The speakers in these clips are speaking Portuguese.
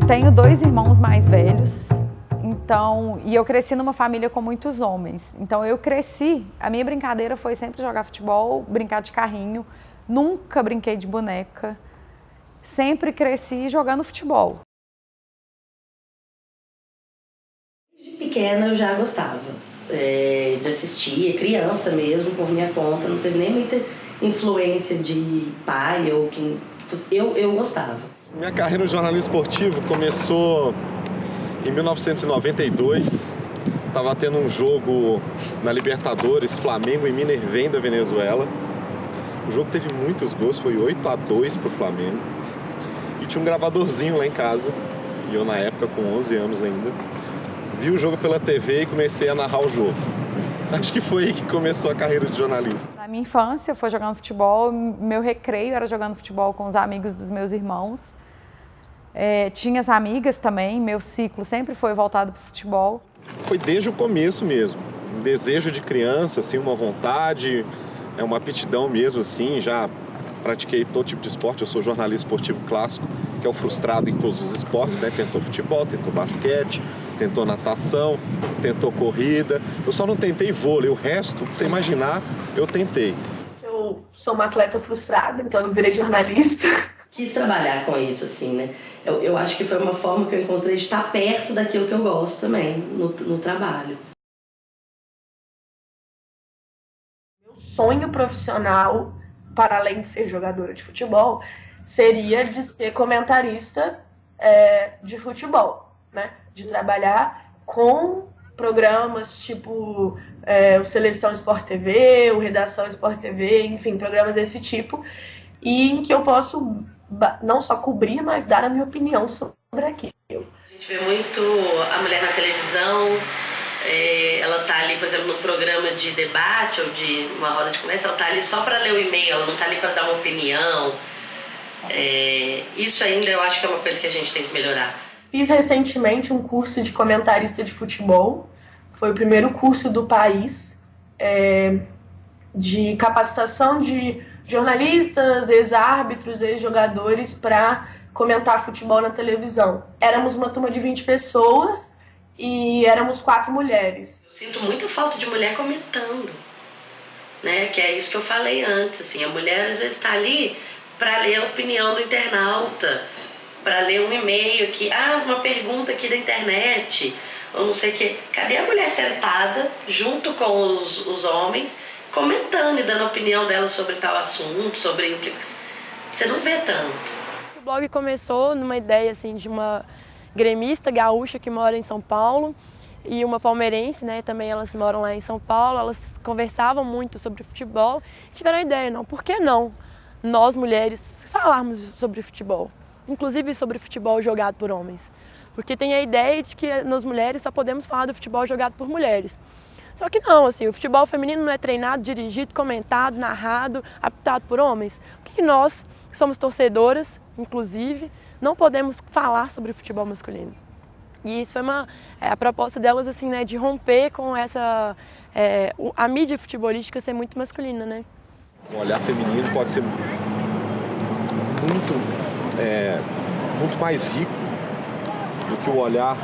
tenho 2 irmãos mais velhos, então, e eu cresci numa família com muitos homens. Então eu cresci, a minha brincadeira foi sempre jogar futebol, brincar de carrinho, nunca brinquei de boneca, sempre cresci jogando futebol. De pequena eu já gostava de assistir, criança mesmo, por minha conta, não teve nem muita influência de pai ou quem. Eu gostava. Minha carreira no jornalismo esportivo começou em 1992. Estava tendo um jogo na Libertadores, Flamengo e Minervém da Venezuela. O jogo teve muitos gols, foi 8-2 pro Flamengo. E tinha um gravadorzinho lá em casa, e eu na época com 11 anos ainda, vi o jogo pela TV e comecei a narrar o jogo. Acho que foi aí que começou a carreira de jornalista. Na minha infância, foi jogando futebol, meu recreio era jogando futebol com os amigos dos meus irmãos. Tinha as amigas também, meu ciclo sempre foi voltado para o futebol. Foi desde o começo mesmo, um desejo de criança, assim, uma vontade, uma aptidão mesmo, assim, já pratiquei todo tipo de esporte, eu sou jornalista esportivo clássico, que é o frustrado em todos os esportes, né? Tentou futebol, tentou basquete, tentou natação, tentou corrida, eu só não tentei vôlei, o resto, você imaginar, eu tentei. Eu sou uma atleta frustrada, então eu virei jornalista. Quis trabalhar com isso, assim, né? Eu acho que foi uma forma que eu encontrei de estar perto daquilo que eu gosto também, no trabalho. Meu sonho profissional, para além de ser jogadora de futebol, seria de ser comentarista de futebol, né? De trabalhar com programas tipo o Seleção Sport TV, o Redação Sport TV, enfim, programas desse tipo, e em que eu posso não só cobrir, mas dar a minha opinião sobre aquilo. A gente vê muito a mulher na televisão, ela tá ali, por exemplo, no programa de debate ou de uma roda de conversa, ela tá ali só para ler o e-mail, ela não tá ali para dar uma opinião. Isso ainda eu acho que é uma coisa que a gente tem que melhorar. Fiz recentemente um curso de comentarista de futebol, foi o primeiro curso do país de capacitação de jornalistas, ex-árbitros, ex-jogadores para comentar futebol na televisão. Éramos uma turma de 20 pessoas e éramos 4 mulheres. Eu sinto muita falta de mulher comentando, né? Que é isso que eu falei antes, assim, a mulher às vezes está ali para ler a opinião do internauta, para ler um e-mail aqui, uma pergunta aqui da internet, ou não sei o que. Cadê a mulher sentada junto com os homens, comentando e dando a opinião dela sobre tal assunto, sobre o que você não vê tanto. O blog começou numa ideia assim de uma gremista gaúcha que mora em São Paulo e uma palmeirense, né? Também elas moram lá em São Paulo. Elas conversavam muito sobre futebol. Tiveram a ideia, não? Por que não nós mulheres falarmos sobre futebol, inclusive sobre futebol jogado por homens? Porque tem a ideia de que nós mulheres só podemos falar do futebol jogado por mulheres. Só que não, assim, o futebol feminino não é treinado, dirigido, comentado, narrado, apitado por homens. Por que nós, que somos torcedoras, inclusive, não podemos falar sobre o futebol masculino? E isso foi a proposta delas, assim, né, de romper com essa, a mídia futebolística ser muito masculina, né? O olhar feminino pode ser muito mais rico do que o olhar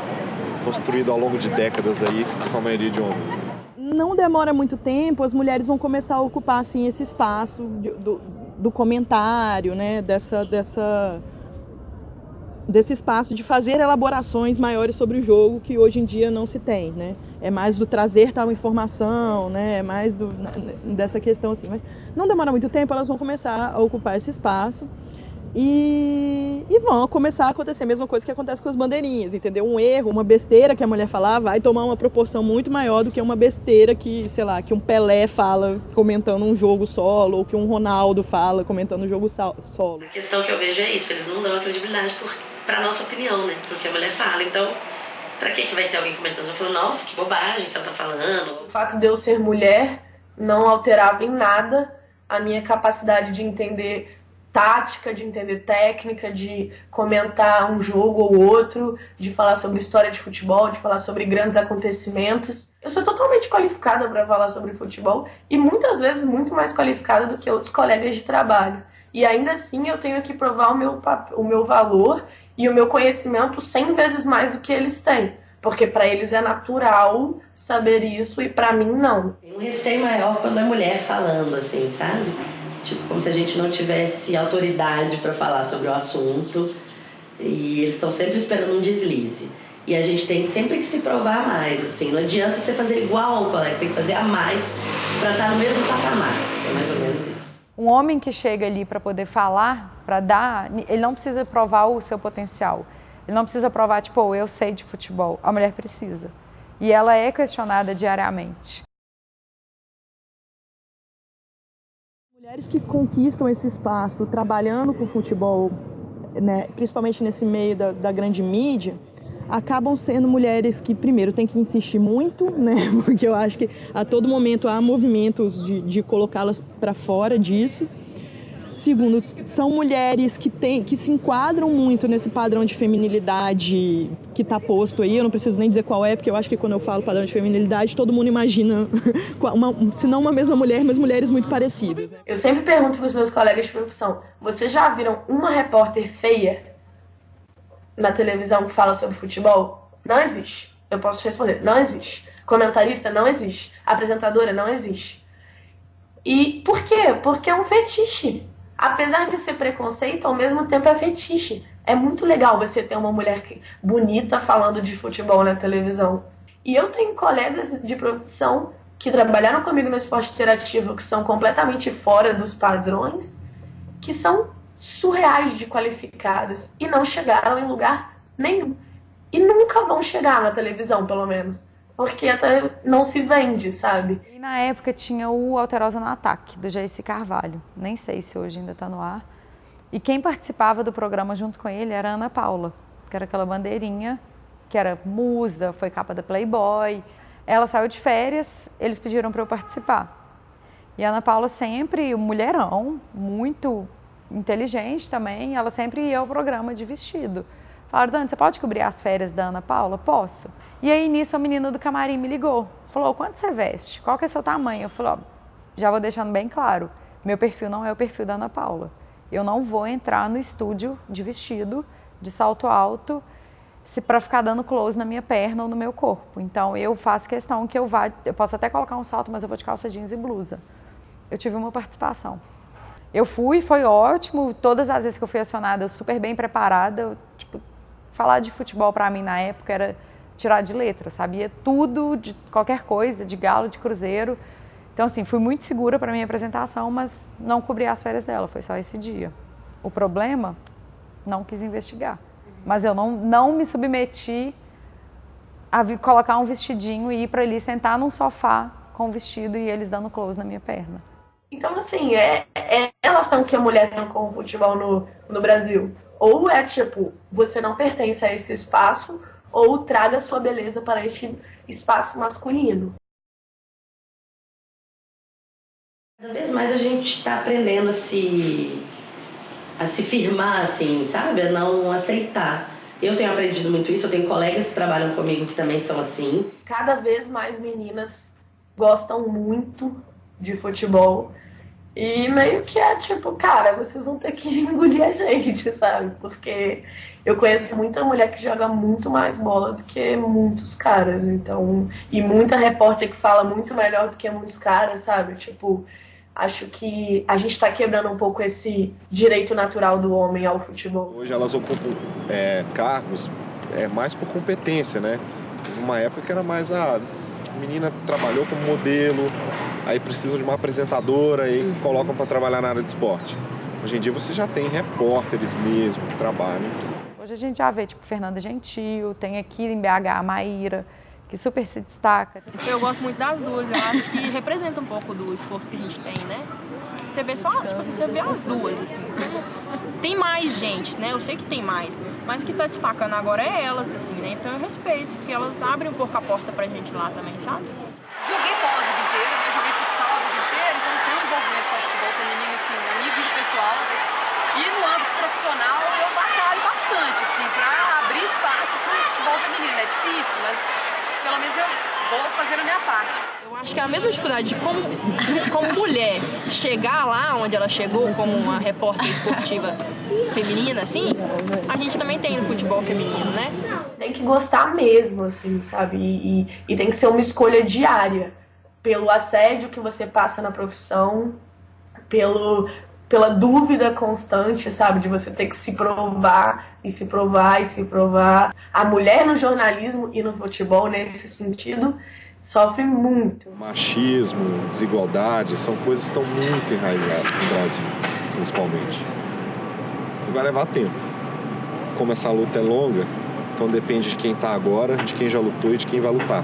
construído ao longo de décadas aí com a maioria de homens. Não demora muito tempo, as mulheres vão começar a ocupar assim, esse espaço do comentário, né? Desse espaço de fazer elaborações maiores sobre o jogo que hoje em dia não se tem, né? É mais do trazer tal informação, né? É mais dessa questão assim. Mas não demora muito tempo, elas vão começar a ocupar esse espaço e vão começar a acontecer a mesma coisa que acontece com as bandeirinhas, entendeu? Um erro, uma besteira que a mulher falar vai tomar uma proporção muito maior do que uma besteira que, sei lá, que um Pelé fala comentando um jogo solo ou que um Ronaldo fala comentando um jogo solo. A questão que eu vejo é isso, eles não dão a credibilidade para a nossa opinião, né? Porque a mulher fala, então, pra que vai ter alguém comentando? Eu falo, nossa, que bobagem que ela tá falando. O fato de eu ser mulher não alterava em nada a minha capacidade de entender tática, de entender técnica, de comentar um jogo ou outro, de falar sobre história de futebol, de falar sobre grandes acontecimentos. Eu sou totalmente qualificada para falar sobre futebol e muitas vezes muito mais qualificada do que outros colegas de trabalho. E ainda assim eu tenho que provar o meu valor e o meu conhecimento 100 vezes mais do que eles têm. Porque para eles é natural saber isso e para mim não. Tem um receio maior quando é mulher falando, assim, sabe? Tipo, como se a gente não tivesse autoridade para falar sobre o assunto. E eles estão sempre esperando um deslize. E a gente tem sempre que se provar mais, assim. Não adianta você fazer igual ao colega, você tem que fazer a mais para estar no mesmo patamar. É mais ou menos isso. Um homem que chega ali para poder falar, para dar, ele não precisa provar o seu potencial. Ele não precisa provar, tipo, oh, eu sei de futebol. A mulher precisa. E ela é questionada diariamente. Mulheres que conquistam esse espaço trabalhando com futebol, né, principalmente nesse meio da grande mídia, acabam sendo mulheres que, primeiro, têm que insistir muito, né, porque eu acho que a todo momento há movimentos de colocá-las para fora disso. Segundo, são mulheres que se enquadram muito nesse padrão de feminilidade que está posto aí. Eu não preciso nem dizer qual é, porque eu acho que quando eu falo padrão de feminilidade, todo mundo imagina, se não uma mesma mulher, mas mulheres muito parecidas. Eu sempre pergunto para os meus colegas de profissão, vocês já viram uma repórter feia na televisão que fala sobre futebol? Não existe. Eu posso te responder, não existe. Comentarista? Não existe. Apresentadora? Não existe. E por quê? Porque é um fetiche. Apesar de ser preconceito, ao mesmo tempo é fetiche. É muito legal você ter uma mulher bonita falando de futebol na televisão. E eu tenho colegas de profissão que trabalharam comigo no esporte interativo, que são completamente fora dos padrões, que são surreais de qualificadas e não chegaram em lugar nenhum. E nunca vão chegar na televisão, pelo menos. Porque até não se vende, sabe? E na época tinha o Alterosa no Ataque, do Jaci Carvalho. Nem sei se hoje ainda está no ar. E quem participava do programa junto com ele era a Ana Paula, que era aquela bandeirinha, que era musa, foi capa da Playboy. Ela saiu de férias, eles pediram para eu participar. E a Ana Paula sempre, mulherão, muito inteligente também, ela sempre ia ao programa de vestido. Falaram, Dani, você pode cobrir as férias da Ana Paula? Posso. E aí, nisso, a menina do camarim me ligou. Falou, quanto você veste? Qual que é o seu tamanho? Eu falei, ó, já vou deixando bem claro, meu perfil não é o perfil da Ana Paula. Eu não vou entrar no estúdio de vestido, de salto alto, para ficar dando close na minha perna ou no meu corpo. Então, eu faço questão que eu posso até colocar um salto, mas eu vou de calça jeans e blusa. Eu tive uma participação. Eu fui, foi ótimo, todas as vezes que eu fui acionada, eu super bem preparada, eu, tipo, falar de futebol para mim na época era tirar de letra, sabia tudo, de qualquer coisa, de Galo, de Cruzeiro. Então, assim, fui muito segura para minha apresentação, mas não cobri as férias dela, foi só esse dia. O problema, não quis investigar. Mas eu não me submeti a colocar um vestidinho e ir para ali sentar num sofá com o vestido e eles dando close na minha perna. Então, assim, é a relação que a mulher tem com o futebol no Brasil. Ou é tipo, você não pertence a esse espaço, ou traga sua beleza para este espaço masculino. Cada vez mais a gente está aprendendo a se firmar, assim, sabe? A não aceitar. Eu tenho aprendido muito isso, eu tenho colegas que trabalham comigo que também são assim. Cada vez mais meninas gostam muito de futebol. E meio que é tipo, cara, vocês vão ter que engolir a gente, sabe? Porque eu conheço muita mulher que joga muito mais bola do que muitos caras, então... E muita repórter que fala muito melhor do que muitos caras, sabe? Tipo, acho que a gente tá quebrando um pouco esse direito natural do homem ao futebol. Hoje elas ocupam cargos mais por competência, né? Teve uma época que era mais a menina trabalhou como modelo, aí precisam de uma apresentadora e colocam para trabalhar na área de esporte. Hoje em dia você já tem repórteres mesmo que trabalham. Hoje a gente já vê, tipo, Fernanda Gentil, tem aqui em BH a Maíra, que super se destaca. Eu gosto muito das duas, eu acho que representa um pouco do esforço que a gente tem, né? Você vê só, tipo assim, você vê as duas, assim. Tem mais gente, né? Eu sei que tem mais, mas o que tá destacando agora é elas, assim, né? Então eu respeito, porque elas abrem um pouco a porta pra gente lá também, sabe? Joguei bola a vida inteira, né? Joguei futsal a vida inteira, então tenho envolvimento com o futebol feminino, assim, na minha vida pessoal. E no âmbito profissional eu batalho bastante, assim, pra abrir espaço pro futebol feminino. É difícil, mas pelo menos eu vou fazer a minha parte. Eu acho que é a mesma dificuldade de como mulher chegar lá onde ela chegou, como uma repórter esportiva feminina, assim, a gente também tem no futebol feminino, né? Tem que gostar mesmo, assim, sabe? E tem que ser uma escolha diária. Pelo assédio que você passa na profissão, pela dúvida constante, sabe? De você ter que se provar, e se provar, e se provar. A mulher no jornalismo e no futebol, nesse sentido, sofre muito. Machismo, desigualdade, são coisas que estão muito enraizadas no Brasil, principalmente. E vai levar tempo. Como essa luta é longa, então depende de quem está agora, de quem já lutou e de quem vai lutar.